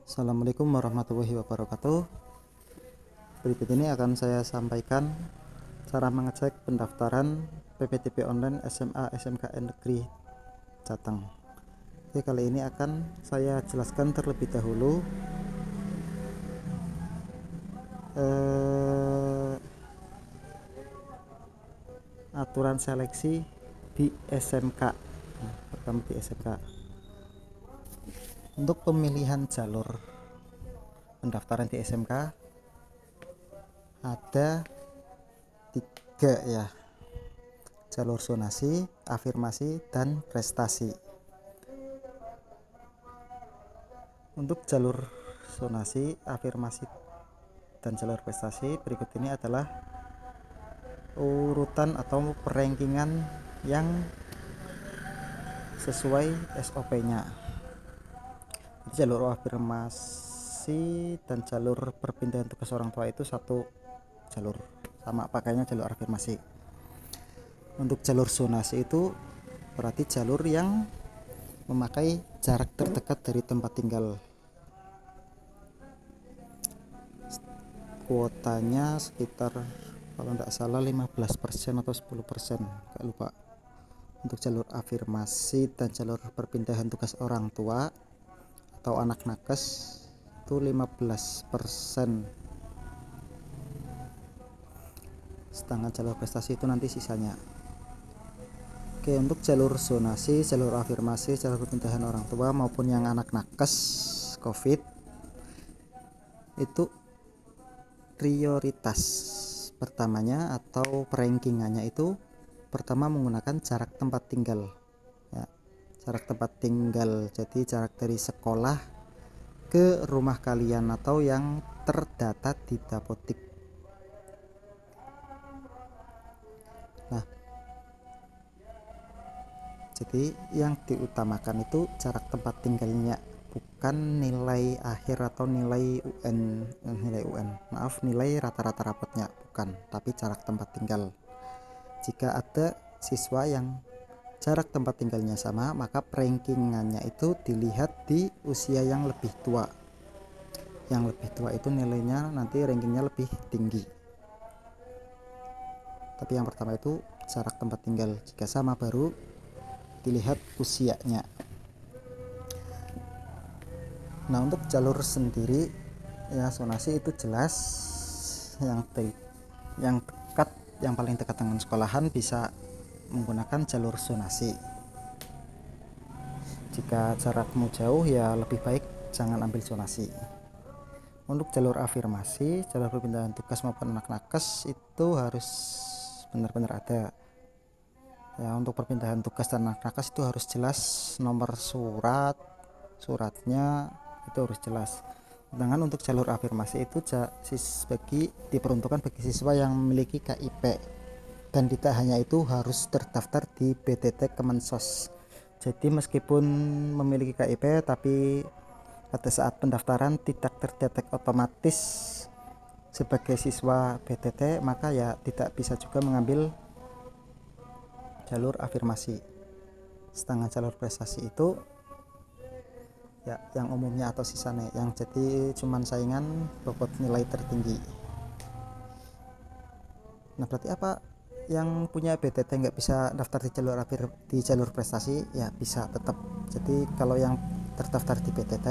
Assalamualaikum warahmatullahi wabarakatuh. Berikut ini akan saya sampaikan cara mengecek pendaftaran PPDB online SMA SMKN Negeri Jateng. Oke, kali ini akan saya jelaskan terlebih dahulu aturan seleksi di SMK. Pertama di SMK. Untuk pemilihan jalur pendaftaran di SMK ada 3 ya, jalur zonasi, afirmasi, dan prestasi. Untuk jalur zonasi, afirmasi, dan jalur prestasi berikut ini adalah urutan atau perankingan yang sesuai SOP-nya. Jalur afirmasi dan jalur perpindahan tugas orang tua itu satu jalur, sama pakainya jalur afirmasi. Untuk jalur zonasi itu berarti jalur yang memakai jarak terdekat dari tempat tinggal. Kuotanya sekitar kalau tidak salah 15% atau 10%, gak lupa. Untuk jalur afirmasi dan jalur perpindahan tugas orang tua atau anak nakes itu 15%, sedangkan jalur prestasi itu nanti sisanya. Oke, untuk jalur zonasi, jalur afirmasi, jalur perpindahan orang tua maupun yang anak nakes COVID itu prioritas pertamanya atau perankingannya itu pertama menggunakan jarak tempat tinggal ya, jarak tempat tinggal, jadi jarak dari sekolah ke rumah kalian atau yang terdata di Dapodik. Nah, jadi yang diutamakan itu jarak tempat tinggalnya, bukan nilai akhir atau nilai nilai rata-rata rapotnya, bukan, tapi jarak tempat tinggal. Jika ada siswa yang jarak tempat tinggalnya sama, maka rankingannya itu dilihat di usia yang lebih tua. Yang lebih tua itu nilainya nanti rankingnya lebih tinggi. Tapi yang pertama itu jarak tempat tinggal, jika sama baru dilihat usianya. Nah, untuk jalur sendiri ya, zonasi itu jelas yang dekat, yang paling dekat dengan sekolahan bisa menggunakan jalur zonasi. Jika jarakmu jauh ya lebih baik jangan ambil zonasi. Untuk jalur afirmasi, jalur perpindahan tugas maupun anak nakes itu harus benar-benar ada ya. Untuk perpindahan tugas dan anak nakes itu harus jelas, nomor suratnya itu harus jelas. Sedangkan untuk jalur afirmasi itu diperuntukkan bagi siswa yang memiliki KIP, dan tidak hanya itu harus terdaftar di BTT Kemensos. Jadi meskipun memiliki KIP tapi pada saat pendaftaran tidak terdetek otomatis sebagai siswa BTT, maka ya tidak bisa juga mengambil jalur afirmasi. Sedangkan jalur prestasi itu ya yang umumnya atau sisanya, yang jadi cuman saingan bobot nilai tertinggi. Nah, berarti apa, yang punya BTT nggak bisa daftar di jalur prestasi? Ya bisa tetap. Jadi kalau yang terdaftar di BTT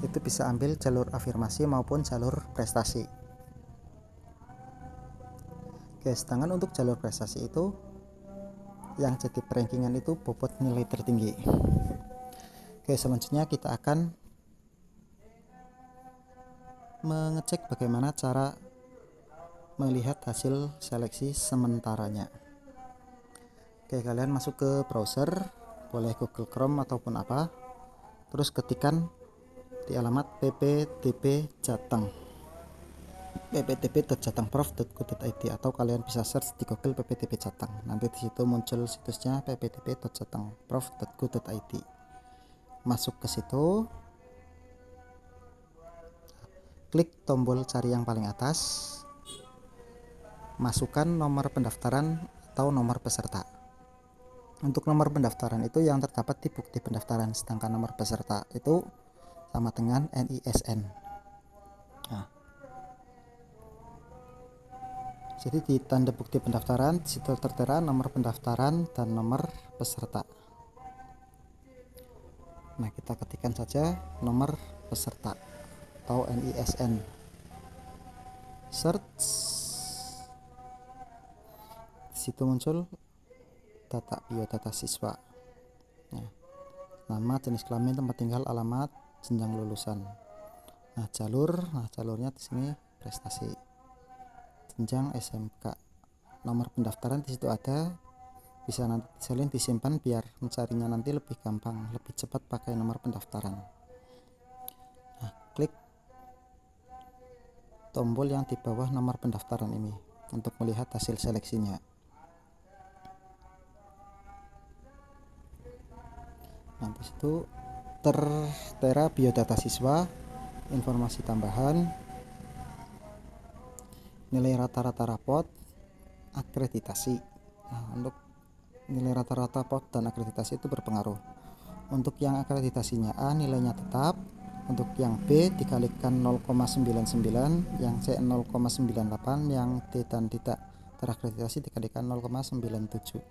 itu bisa ambil jalur afirmasi maupun jalur prestasi. Oke, sedangkan untuk jalur prestasi itu yang jadi perankingan itu bobot nilai tertinggi. Oke, selanjutnya kita akan mengecek bagaimana cara melihat hasil seleksi sementaranya. Oke, kalian masuk ke browser, boleh Google Chrome ataupun apa, terus ketikan di alamat ppdb jateng, ppdb.jatengprof.go.id, atau kalian bisa search di Google ppdb Jateng. Nanti di situ muncul situsnya ppdb.jatengprof.go.id. Masuk ke situ, klik tombol cari yang paling atas, masukkan nomor pendaftaran atau nomor peserta. Untuk nomor pendaftaran itu yang terdapat di bukti pendaftaran, sedangkan nomor peserta itu sama dengan NISN. Nah, jadi di tanda bukti pendaftaran di situ tertera nomor pendaftaran dan nomor peserta. Nah, kita ketikkan saja nomor peserta atau NISN. Search. Di situ muncul data biodata siswa. Nah, nama, jenis kelamin, tempat tinggal, alamat, jenjang lulusan. Nah, jalurnya di sini prestasi, jenjang SMK. Nomor pendaftaran di situ ada, bisa nanti disalin disimpan biar mencarinya nanti lebih gampang, lebih cepat pakai nomor pendaftaran. Nah, klik tombol yang di bawah nomor pendaftaran ini untuk melihat hasil seleksinya. Nah, di situ tertera biodata siswa, informasi tambahan, nilai rata-rata rapot, akreditasi. Nah, untuk nilai rata-rata rapot dan akreditasi itu berpengaruh. Untuk yang akreditasinya A nilainya tetap, untuk yang B dikalikan 0,99, yang C 0,98, yang D dan tidak terakreditasi dikalikan 0,97.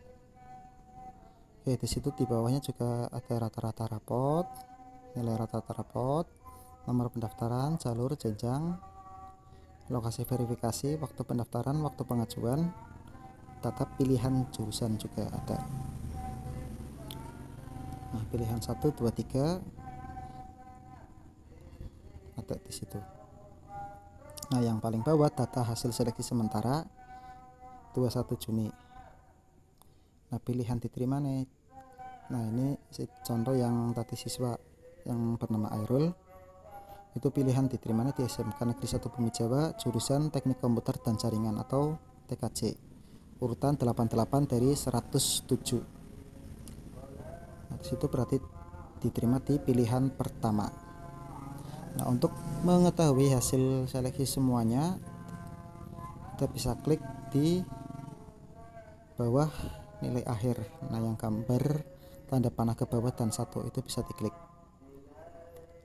Oke, di situ di bawahnya juga ada rata-rata rapot, nilai rata-rata rapot, nomor pendaftaran, jalur, jenjang, lokasi verifikasi, waktu pendaftaran, waktu pengajuan, data pilihan jurusan juga ada. Nah, pilihan 1, 2, 3 ada di situ. Nah, yang paling bawah data hasil seleksi sementara 21 Juni. Nah, pilihan diterima nih. Nah, ini contoh yang tadi siswa yang bernama Airul. Itu pilihan diterimanya di SMK Negeri 1 Bumi Jawa, jurusan Teknik Komputer dan Jaringan atau TKJ. Urutan 88 dari 107. Nah, disitu berarti diterima di pilihan pertama. Nah, untuk mengetahui hasil seleksi semuanya, kita bisa klik di bawah nilai akhir. Nah, yang gambar tanda panah ke bawah dan 1 itu bisa diklik.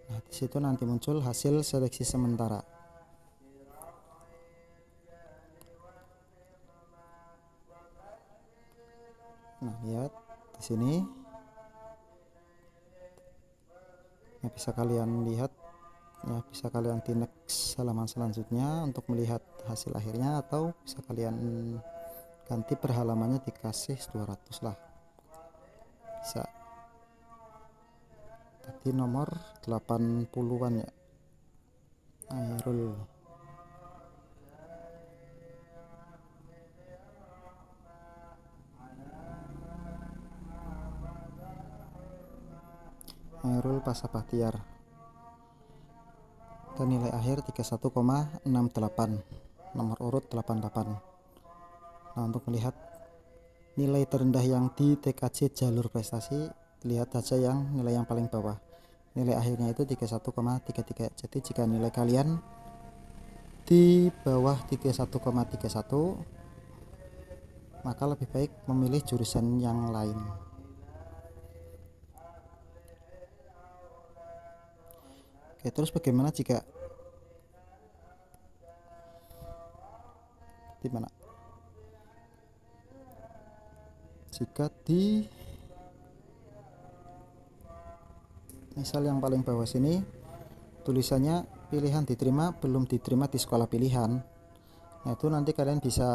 Nah, di situ nanti muncul hasil seleksi sementara. Nah, lihat di sini. Ya, bisa kalian lihat ya, bisa kalian di next halaman selanjutnya untuk melihat hasil akhirnya, atau bisa kalian ganti per halamannya dikasih 200 lah, bisa. Tadi nomor 80-an ya, Airul. Airul Pasapahtiar dan nilai akhir 31,68, nomor urut 88. Nah, untuk melihat nilai terendah yang di TKJ jalur prestasi, lihat saja yang nilai yang paling bawah, nilai akhirnya itu 31,33. Jadi jika nilai kalian di bawah 31,31, maka lebih baik memilih jurusan yang lain. Oke, terus bagaimana jika jika di misal yang paling bawah sini tulisannya pilihan diterima, belum diterima di sekolah pilihan. Nah, itu nanti kalian bisa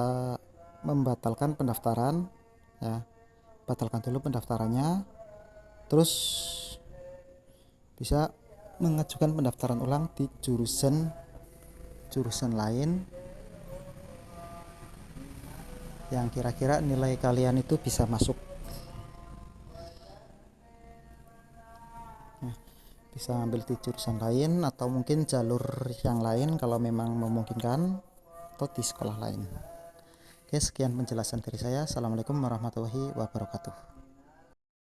membatalkan pendaftaran ya, batalkan dulu pendaftarannya, terus bisa mengajukan pendaftaran ulang di jurusan lain yang kira-kira nilai kalian itu bisa masuk. Nah, bisa ambil di jurusan lain atau mungkin jalur yang lain kalau memang memungkinkan, atau di sekolah lain. Oke, sekian penjelasan dari saya. Assalamualaikum warahmatullahi wabarakatuh.